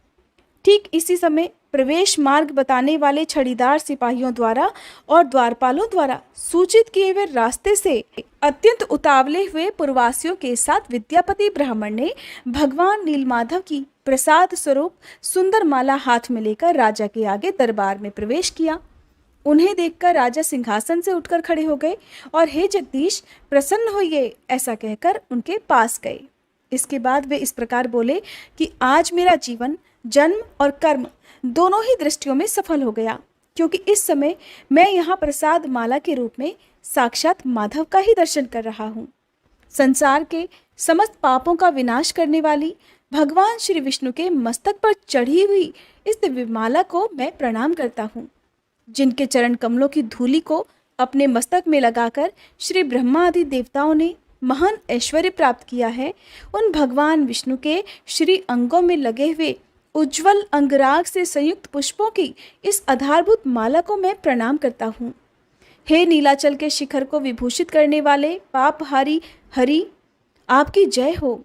ठीक इसी समय प्रवेश मार्ग बताने वाले छड़ीदार सिपाहियों द्वारा और द्वारपालों द्वारा सूचित किए हुए रास्ते से अत्यंत उतावले हुए पुरवासियों के साथ विद्यापति ब्राह्मण ने भगवान नीलमाधव की प्रसाद स्वरूप सुंदर माला हाथ में लेकर राजा के आगे दरबार में प्रवेश किया। उन्हें देखकर राजा सिंहासन से उठकर खड़े हो गए और हे जगदीश प्रसन्न होइए ऐसा कहकर उनके पास गए। इसके बाद वे इस प्रकार बोले कि आज मेरा जीवन जन्म और कर्म दोनों ही दृष्टियों में सफल हो गया, क्योंकि इस समय मैं यहाँ प्रसाद माला के रूप में साक्षात माधव का ही दर्शन कर रहा हूँ। संसार के समस्त पापों का विनाश करने वाली भगवान श्री विष्णु के मस्तक पर चढ़ी हुई इस दिव्य माला को मैं प्रणाम करता हूँ। जिनके चरण कमलों की धूलि को अपने मस्तक में लगाकर श्री ब्रह्मा आदि देवताओं ने महान ऐश्वर्य प्राप्त किया है, उन भगवान विष्णु के श्री अंगों में लगे हुए उज्जवल अंगराग से संयुक्त पुष्पों की इस आधारभूत माला को मैं प्रणाम करता हूँ। हे नीलाचल के शिखर को विभूषित करने वाले पापहारी हरि, आपकी जय हो।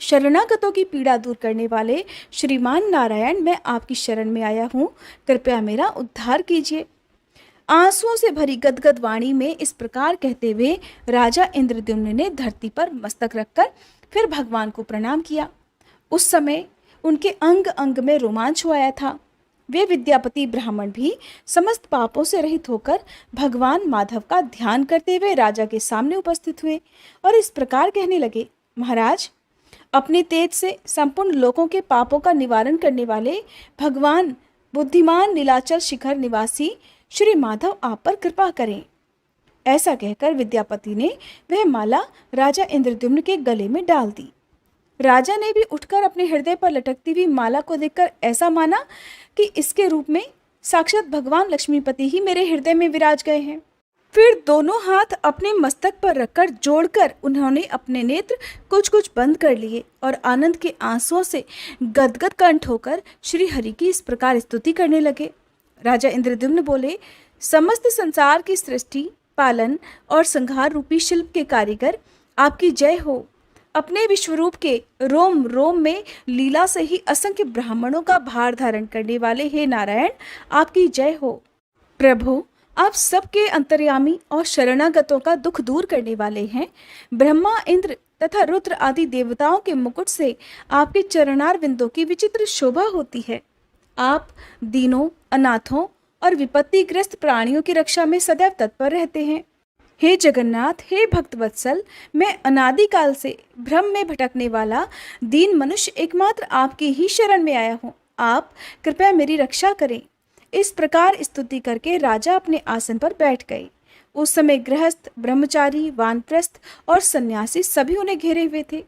शरणागतों की पीड़ा दूर करने वाले श्रीमान नारायण, मैं आपकी शरण में आया हूँ, कृपया मेरा उद्धार कीजिए। आंसुओं से भरी गदगद वाणी में इस प्रकार कहते हुए राजा इंद्रद्युम्न ने धरती पर मस्तक रखकर फिर भगवान को प्रणाम किया। उस समय उनके अंग अंग में रोमांच हो आया था। वे विद्यापति ब्राह्मण भी समस्त पापों से रहित होकर भगवान माधव का ध्यान करते हुए राजा के सामने उपस्थित हुए और इस प्रकार कहने लगे, महाराज, अपने तेज से संपूर्ण लोगों के पापों का निवारण करने वाले भगवान बुद्धिमान नीलाचल शिखर निवासी श्री माधव आप पर कृपा करें। ऐसा कहकर विद्यापति ने वह माला राजा इंद्रद्युम्न के गले में डाल दी। राजा ने भी उठकर अपने हृदय पर लटकती हुई माला को देखकर ऐसा माना कि इसके रूप में साक्षात भगवान लक्ष्मीपति ही मेरे हृदय में विराज गए हैं। फिर दोनों हाथ अपने मस्तक पर रखकर जोड़कर उन्होंने अपने नेत्र कुछ कुछ बंद कर लिए और आनंद के आंसुओं से गदगद कंठ होकर श्री हरि की इस प्रकार स्तुति करने लगे। राजा इंद्रद्युम्न बोले, समस्त संसार की सृष्टि, पालन और संहार रूपी शिल्प के कारीगर, आपकी जय हो। अपने विश्वरूप के रोम रोम में लीला से ही असंख्य ब्राह्मणों का भार धारण करने वाले हे नारायण, आपकी जय हो। प्रभु, आप सबके अंतर्यामी और शरणागतों का दुख दूर करने वाले हैं। ब्रह्मा, इंद्र तथा रुद्र आदि देवताओं के मुकुट से आपके चरणार बिंदों की विचित्र शोभा होती है। आप दीनों, अनाथों और विपत्तिग्रस्त प्राणियों की रक्षा में सदैव तत्पर रहते हैं। हे जगन्नाथ, हे भक्तवत्सल, मैं अनादिकाल से भ्रम में भटकने वाला दीन मनुष्य एकमात्र आपकी ही शरण में आया हूँ। आप कृपया मेरी रक्षा करें। इस प्रकार स्तुति करके राजा अपने आसन पर बैठ गए। उस समय गृहस्थ, ब्रह्मचारी, वानप्रस्थ और सन्यासी सभी उन्हें घेरे हुए थे।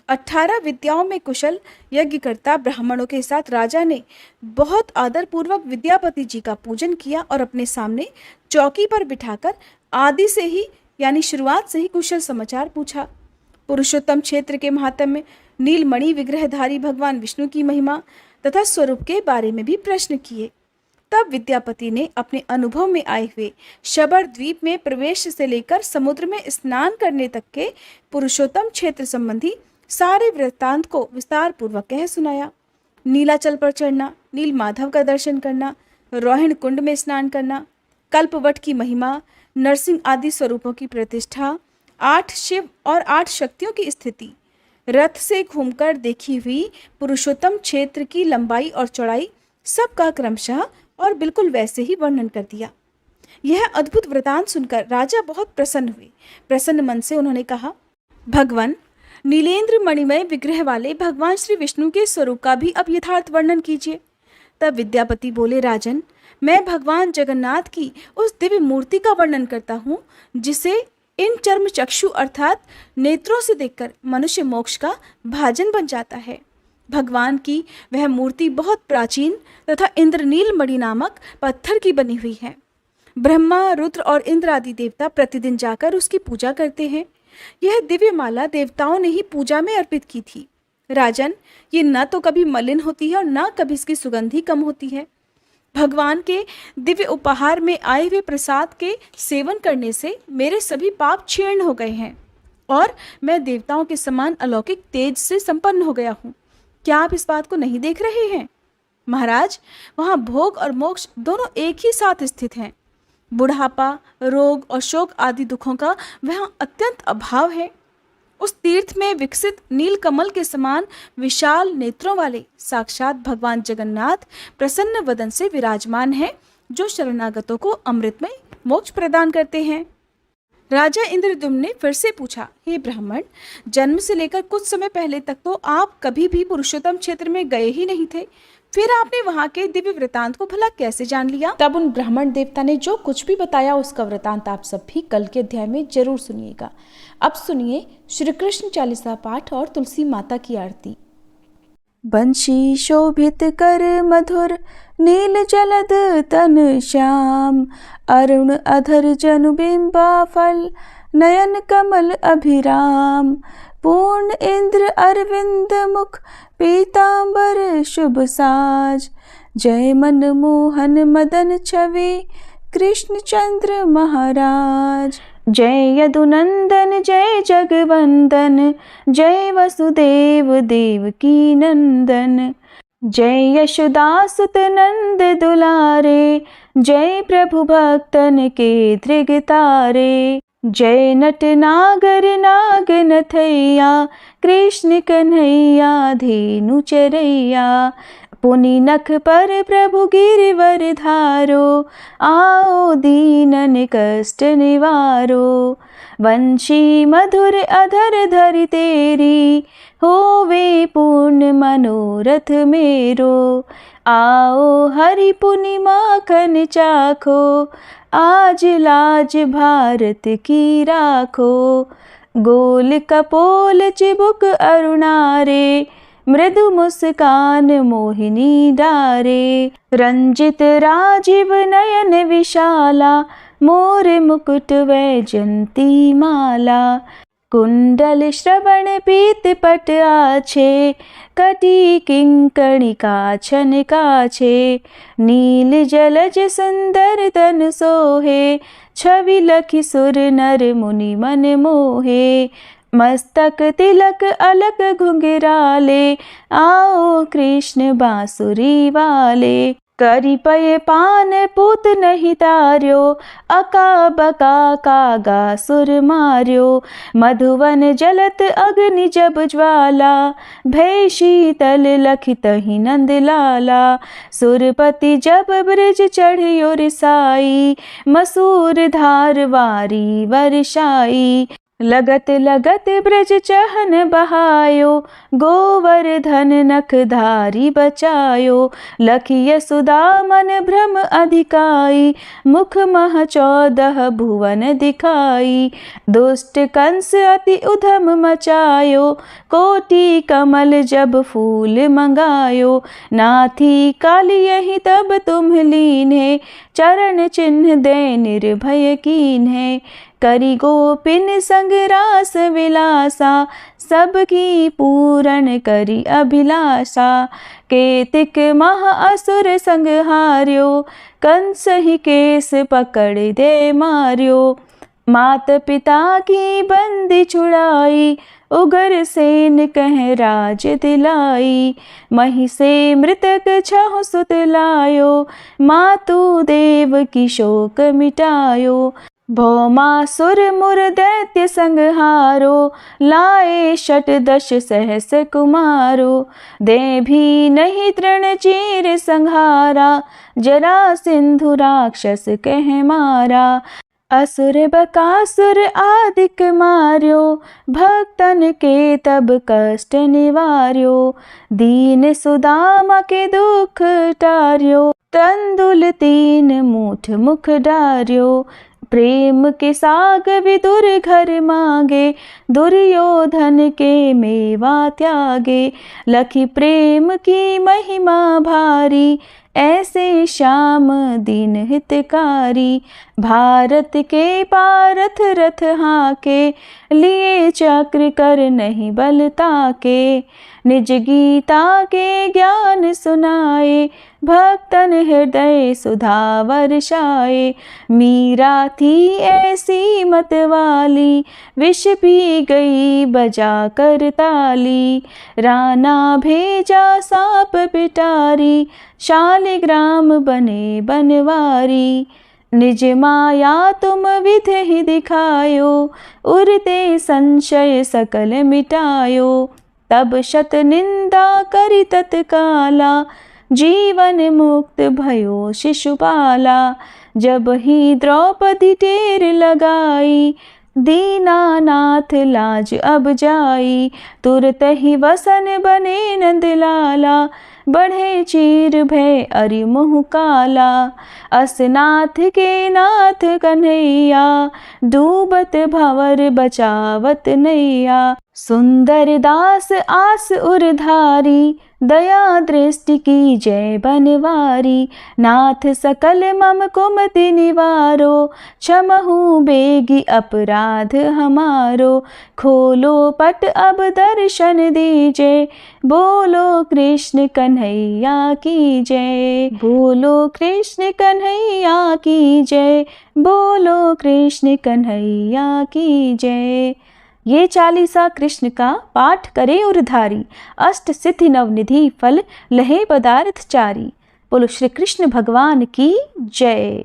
18 विद्याओं में कुशल यज्ञकर्ता ब्राह्मणों के साथ राजा ने बहुत आदरपूर्वक विद्यापति जी का पूजन किया और अपने सामने चौकी पर बिठाकर आदि से ही यानी शुरुआत से ही कुशल समाचार पूछा। पुरुषोत्तम क्षेत्र के महात्म्य, नीलमणि विग्रहधारी भगवान विष्णु की महिमा तथा स्वरूप के बारे में भी प्रश्न किए। तब विद्यापति ने अपने अनुभव में आए हुए शबर द्वीप में प्रवेश से लेकर समुद्र में स्नान करने तक के पुरुषोत्तम क्षेत्र संबंधी सारे वृत्तांत को विस्तार पूर्वक कह सुनाया। नीलाचल पर चढ़ना, नील माधव का दर्शन करना, रोहिण कुंड में स्नान करना, कल्पवट की महिमा, नरसिंह आदि स्वरूपों की प्रतिष्ठा, 8 शिव और 8 शक्तियों की स्थिति, रथ से घूमकर देखी हुई पुरुषोत्तम क्षेत्र की लंबाई और चौड़ाई, सबका क्रमशः और बिल्कुल वैसे ही वर्णन कर दिया। यह अद्भुत वृतांत सुनकर राजा बहुत प्रसन्न हुए। प्रसन्न मन से उन्होंने कहा, भगवान, नीलेंद्र मणिमय विग्रह वाले भगवान श्री विष्णु के स्वरूप का भी अब यथार्थ वर्णन कीजिए। तब विद्यापति बोले, राजन, मैं भगवान जगन्नाथ की उस दिव्य मूर्ति का वर्णन करता हूँ जिसे इन चर्म चक्षु अर्थात नेत्रों से देखकर मनुष्य मोक्ष का भाजन बन जाता है। भगवान की वह मूर्ति बहुत प्राचीन तथा इंद्रनील मणि नामक पत्थर की बनी हुई है। ब्रह्मा, रुद्र और इंद्र आदि देवता प्रतिदिन जाकर उसकी पूजा करते हैं। यह दिव्य माला देवताओं ने ही पूजा में अर्पित की थी। राजन, ये न तो कभी मलिन होती है और न कभी इसकी सुगंधी कम होती है। भगवान के दिव्य उपहार में आए हुए प्रसाद के सेवन करने से मेरे सभी पाप क्षीण हो गए हैं और मैं देवताओं के समान अलौकिक तेज से संपन्न हो गया हूँ। क्या आप इस बात को नहीं देख रहे हैं? महाराज, वहाँ भोग और मोक्ष दोनों एक ही साथ स्थित हैं। बुढ़ापा, रोग और शोक आदि दुखों का वहाँ अत्यंत अभाव है। उस तीर्थ में विकसित नील कमल के समान विशाल नेत्रों वाले साक्षात भगवान जगन्नाथ प्रसन्न वदन से विराजमान हैं, जो शरणागतों को अमृतमय मोक्ष प्रदान करते हैं। राजा इंद्रद्युम्न ने फिर से पूछा, हे ब्राह्मण, जन्म से लेकर कुछ समय पहले तक तो आप कभी भी पुरुषोत्तम क्षेत्र में गए ही नहीं थे, फिर आपने वहां के दिव्य वृतांत को भला कैसे जान लिया? तब उन ब्राह्मण देवता ने जो कुछ भी बताया उसका वृतांत आप सब भी कल के अध्याय में जरूर सुनिएगा। अब सुनिए श्री कृष्ण चालीसा पाठ और तुलसी माता की आरती। बंशी शोभित कर मधुर नील जलद तन श्याम, अरुण अधर जनु बिंबा फल नयन कमल अभिराम, पूर्ण इंद्र अरविंद मुख पीतांबर शुभ साज, जय मन मोहन मदन छवि कृष्ण चंद्र महाराज, जय यदुनंदन जय जगवंदन, जय वसुदेव देवकी नंदन, जय यशोदासुत नंद दुलारे, जय प्रभु भक्तन के धृगतारे, जय नट नागर नाग नथैया, कृष्ण कन्हैया धेनु चरैया, पुनि नख पर प्रभु गिरिवर धारो, आओ दीनन कष्ट निवारो, वंशी मधुर अधर धरि तेरी, होवे पूर्ण मनोरथ मेरो, आओ हरि पुनि माखन चाखो, आज लाज भारत की राखो, गोल कपोल चिबुक अरुणारे, मृदु मुस्कान मोहिनी डारे, रंजित राजीव नयन विशाला, मोर मुकुट वैजंती माला, कुंडल श्रवण पीत पट आछे, कटी किंकणिका छन काछे। नील जलज सुंदर तन सोहे, छवि लखि सुर नर मुनि मन मोहे। मस्तक तिलक अलक घुंघराले, आओ कृष्ण बांसुरी वाले। करी पय पान पूत नहीं तार्यो, अका बका कागा सुर मार्यो। मधुवन जलत अग्नि जब ज्वाला, भय शीतल लखि तहि नंद लाला। सुरपति जब ब्रज चढ़ियो रिसाई, मसूर धार वारी वर्षाई। लगत लगत ब्रज चहन बहायो, गोवर्धन नख धारी बचायो। लखि यशोदा मन भ्रम अधिकाई, मुख मह 14 भुवन दिखाई। दुष्ट कंस अति उधम मचायो, कोटि कमल जब फूल मंगायो। नाथी काल यही तब तुम लीन्हे, चरण चिन्ह दे निर्भय कीन्हे। करी गोपिन संग रास विलासा, सबकी पूरण करी अभिलाषा। केतिक मह असुर संग हार्यो, कंस ही केस पकड़ दे मार्यो। मात पिता की बंदी छुड़ाई, उगर सेन कह राज दिलाई। मही से मृतक छहु सुत लायो, मातु देव की शोक मिटायो। भौमासुर मुर दैत्य संहारो, लाए 18 सहस कुमारो। दे भी नहीं तृण चीर संहारा, जरा सिंधु राक्षस कह मारा। असुर बकासुर आदिक मार्यो, भक्तन के तब कष्ट निवार्यो। दीन सुदामा के दुख टार्यो, तंदुल 3 मूठ मुख डार्यो। प्रेम के साग विदुर घर मांगे, दुर्योधन के मेवा त्यागे। लखि प्रेम की महिमा भारी, ऐसे श्याम दीन हितकारी। भारत के पारथ रथ हाके, लिए चक्र कर नहीं बल ताके। निज गीता के ज्ञान सुनाए, भक्तन हृदय सुधा वर्षाए। मीरा थी ऐसी मत वाली, विष पी गई बजा कर ताली। राना भेजा सांप पिटारी, शालिग्राम बने बनवारी। निज माया तुम विधि ही दिखायो, उरते संशय सकल मिटायो। तब शत निंदा करी तत्काला, जीवन मुक्त भयो शिशुपाला। जब ही द्रौपदी टेर लगाई, दीनानाथ लाज अब जाई। तुरत ही वसन बने नंदलाला, बढ़े चीर भय अरि मुँह काला। असनाथ के नाथ कन्हैया, डूबत भंवर बचावत नैया। सुंदर दास आस उरधारी, दया दृष्टि की जय बनवारी। नाथ सकल मम कुमति निवारो, क्षमहु बेगी अपराध हमारो। खोलो पट अब दर्शन दीजे, बोलो कृष्ण कन्हैया की जय। बोलो कृष्ण कन्हैया की जय, बोलो कृष्ण कन्हैया की जय। ये 40 कृष्ण का पाठ करे उरधारी, अष्ट सिद्धि नवनिधि फल लहे पदार्थ चारी। बोलो श्री कृष्ण भगवान की जय।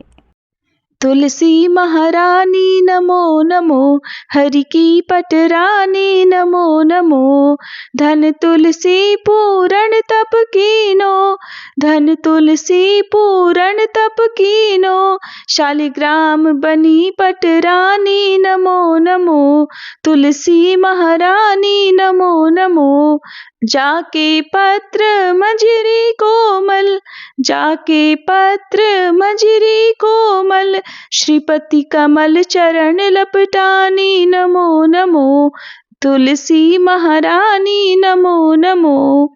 तुलसी महारानी नमो नमो, हरि की पटरानी नमो नमो। धन तुलसी पूरण तप कीनो, धन तुलसी पूरण तप कीनो। शालिग्राम बनी पटरानी नमो नमो, तुलसी महारानी नमो नमो। जाके पत्र मंजरी कोमल, जाके पत्र मंजरी कोमल। श्रीपति कमल चरण लपटानी नमो नमो, तुलसी महारानी नमो नमो।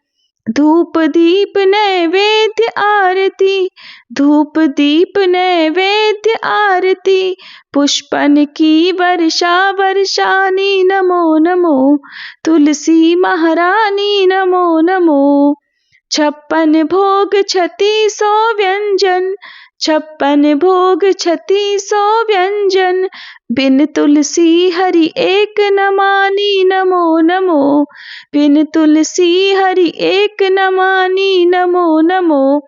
धूप दीप नैवेद्य आरती, धूप दीप नैवेद्य आरती, पुष्पन की वर्षा वर्षानी नमो नमो, तुलसी महारानी नमो नमो। 56 भोग 3600 व्यंजन, 56 भोग 3600 व्यंजन, बिन तुलसी हरि एक न मानी नमो नमो, बिन तुलसी हरि एक न मानी नमो नमो,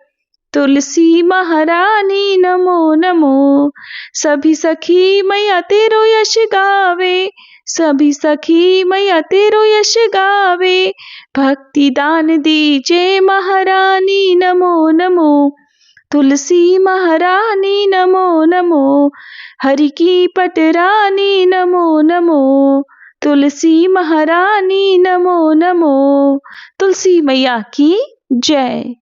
तुलसी महारानी नमो नमो। सभी सखी मैया तेरो यश गावे, सभी सखी मैया तेरो यश गावे, भक्ति दान दीजे महारानी नमो नमो, तुलसी महारानी नमो नमो, हरि की पटरानी नमो नमो, तुलसी महारानी नमो नमो। तुलसी मैया की जय।